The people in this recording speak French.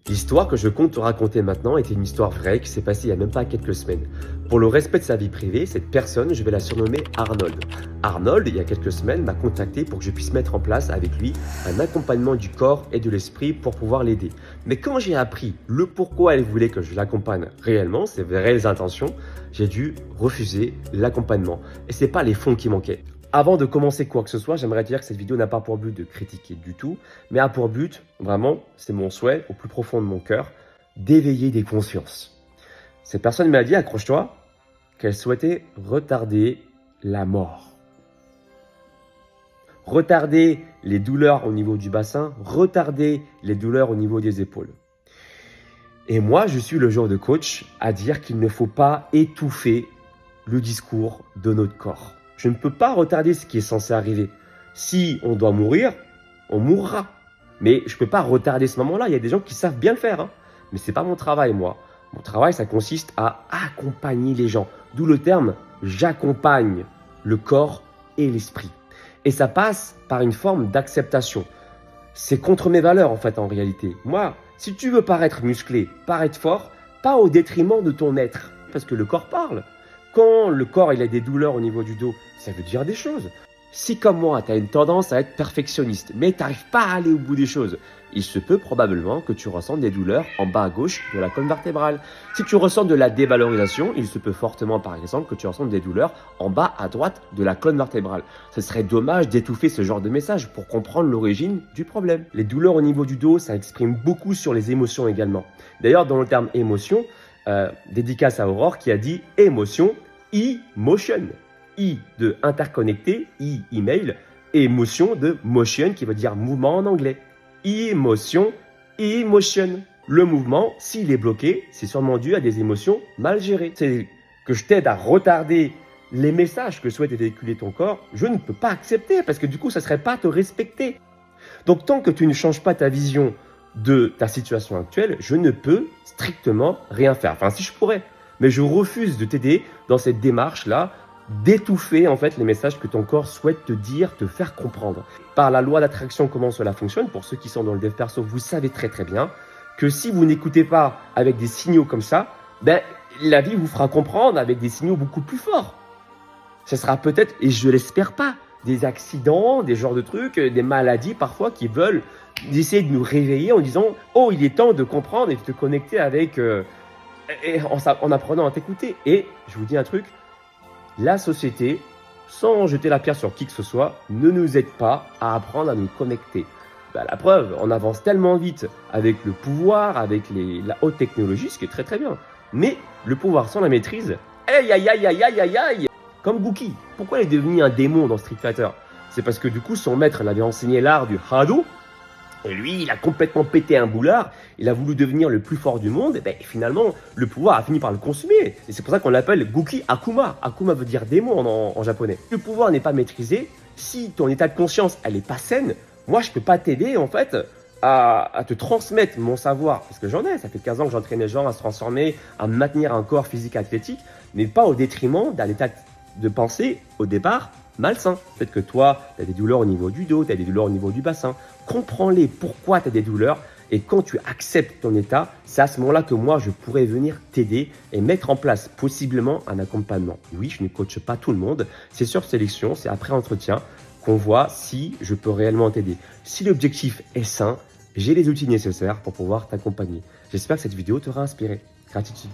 L'histoire que je compte te raconter maintenant était une histoire vraie qui s'est passée il n'y a même pas quelques semaines. Pour le respect de sa vie privée, cette personne, je vais la surnommer Arnold. Arnold, il y a quelques semaines, m'a contacté pour que je puisse mettre en place avec lui un accompagnement du corps et de l'esprit pour pouvoir l'aider. Mais quand j'ai appris le pourquoi elle voulait que je l'accompagne réellement, ses réelles intentions, j'ai dû refuser l'accompagnement. Et ce n'est pas les fonds qui manquaient. Avant de commencer quoi que ce soit, j'aimerais te dire que cette vidéo n'a pas pour but de critiquer du tout, mais a pour but, vraiment, c'est mon souhait au plus profond de mon cœur, d'éveiller des consciences. Cette personne m'a dit, accroche-toi, qu'elle souhaitait retarder la mort. Retarder les douleurs au niveau du bassin, retarder les douleurs au niveau des épaules. Et moi, je suis le genre de coach à dire qu'il ne faut pas étouffer le discours de notre corps. Je ne peux pas retarder ce qui est censé arriver. Si on doit mourir, on mourra. Mais je ne peux pas retarder ce moment-là. Il y a des gens qui savent bien le faire. Mais ce n'est pas mon travail, moi. Mon travail, ça consiste à accompagner les gens. D'où le terme « j'accompagne le corps et l'esprit ». Et ça passe par une forme d'acceptation. C'est contre mes valeurs, en fait, en réalité. Moi, si tu veux paraître musclé, paraître fort, pas au détriment de ton être. Parce que le corps parle. Quand le corps il a des douleurs au niveau du dos, ça veut dire des choses. Si comme moi, tu as une tendance à être perfectionniste, mais tu n'arrives pas à aller au bout des choses, il se peut probablement que tu ressentes des douleurs en bas à gauche de la colonne vertébrale. Si tu ressens de la dévalorisation, il se peut fortement par exemple que tu ressentes des douleurs en bas à droite de la colonne vertébrale. Ce serait dommage d'étouffer ce genre de message pour comprendre l'origine du problème. Les douleurs au niveau du dos, ça exprime beaucoup sur les émotions également. D'ailleurs, dans le terme émotion, dédicace à Aurore qui a dit émotion, e-motion. I de interconnecté, email, et émotion de motion qui veut dire mouvement en anglais. Emotion, emotion. Le mouvement, s'il est bloqué, c'est sûrement dû à des émotions mal gérées. C'est que je t'aide à retarder les messages que souhaite véhiculer ton corps, je ne peux pas accepter parce que du coup, ça ne serait pas te respecter. Donc, tant que tu ne changes pas ta vision de ta situation actuelle, je ne peux strictement rien faire. Enfin, si je pourrais, mais je refuse de t'aider dans cette démarche-là d'étouffer en fait les messages que ton corps souhaite te dire, te faire comprendre. Par la loi d'attraction, comment cela fonctionne, pour ceux qui sont dans le dev perso, vous savez très très bien que si vous n'écoutez pas avec des signaux comme ça, la vie vous fera comprendre avec des signaux beaucoup plus forts. Ce sera peut-être, et je l'espère pas, des accidents, des genres de trucs, des maladies parfois qui veulent essayer de nous réveiller en disant « Oh, il est temps de comprendre et de te connecter avec… en apprenant à t'écouter. » Et je vous dis un truc, la société, sans jeter la pierre sur qui que ce soit, ne nous aide pas à apprendre à nous connecter. La preuve, on avance tellement vite avec le pouvoir, avec la haute technologie, ce qui est très très bien. Mais le pouvoir sans la maîtrise, aïe aïe aïe aïe aïe aïe aïe. Comme Gookie. Pourquoi il est devenu un démon dans Street Fighter? C'est parce que du coup, son maître l'avait enseigné l'art du Hado. Et lui, il a complètement pété un boulard. Il a voulu devenir le plus fort du monde. Et finalement, le pouvoir a fini par le consumer. Et c'est pour ça qu'on l'appelle Gookie Akuma. Akuma veut dire démon en japonais. Le pouvoir n'est pas maîtrisé. Si ton état de conscience, elle n'est pas saine, moi, je ne peux pas t'aider en fait à te transmettre mon savoir. Parce que j'en ai. Ça fait 15 ans que j'entraîne les gens à se transformer, à maintenir un corps physique athlétique, mais pas au détriment d'un état de pensée au départ malsain. Peut-être que toi, tu as des douleurs au niveau du dos, tu as des douleurs au niveau du bassin. Comprends-les, pourquoi tu as des douleurs. Et quand tu acceptes ton état, c'est à ce moment-là que moi, je pourrais venir t'aider et mettre en place possiblement un accompagnement. Oui, je ne coache pas tout le monde. C'est sur sélection, c'est après entretien qu'on voit si je peux réellement t'aider. Si l'objectif est sain, j'ai les outils nécessaires pour pouvoir t'accompagner. J'espère que cette vidéo t'aura inspiré. Gratitude.